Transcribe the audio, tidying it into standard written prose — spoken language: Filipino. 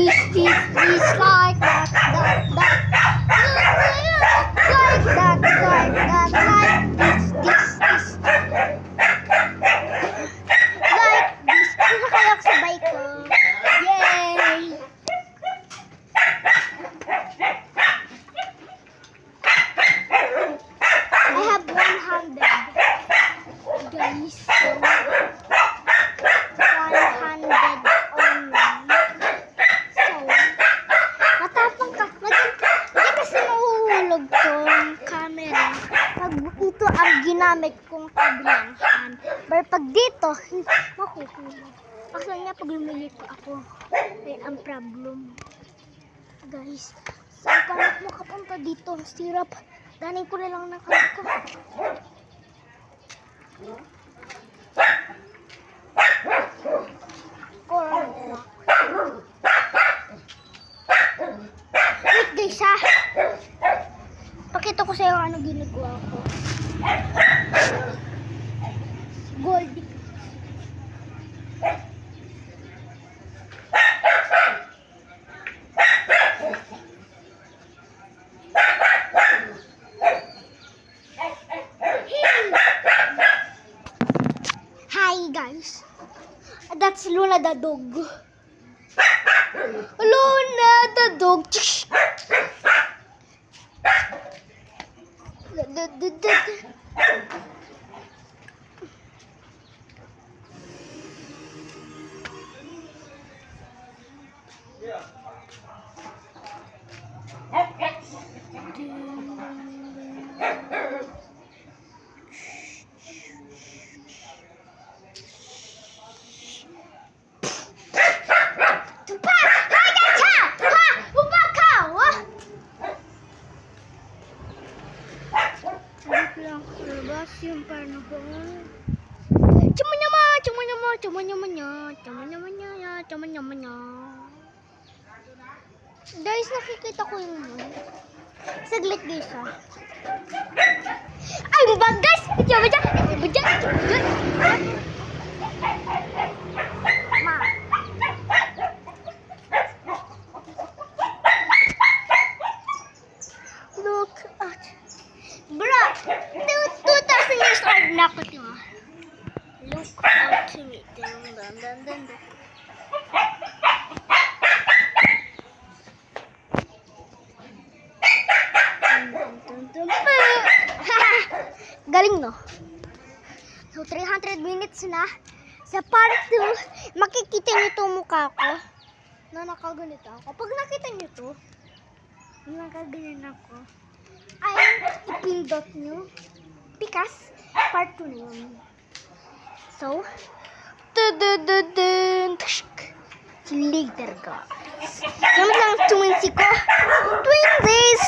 this, like that, like that, like this, like this. Ano kaya sabay ko? Yay! I have 100. Guys, so 100 only. So, matapang ka. Hindi kasi mahuhulog tong camera. Pag ito ang ginamit kong kabilangan. Pero pag dito, mahuhulog. Actually nga, pag lumilito ako, ay ang problem. Guys, saan ka makapunta dito? Sirap. Danin ko na lang ng kamay ko. Wait guys ha. Pakita ko sa'yo ano ginagawa ko. Gold. Hi guys. That's Luna the dog. Luna the dog. Yung panahon. Chumanya. Guys, nakikita ko yung saglit guys ha. Ay, bag guys! Ma. Look at bro, 2,000 years old na ako, diba? Look out to me. Dun. Galing, no? So, 300 minutes na. Sa part 2, makikita niyo itong mukha ko na nakaganito ako. Pag nakita niyo ito, nakaganyan ako, ay ipindot nyo because part 2 na yun. So, later guys. Naman lang twinsies ko. Twinsies!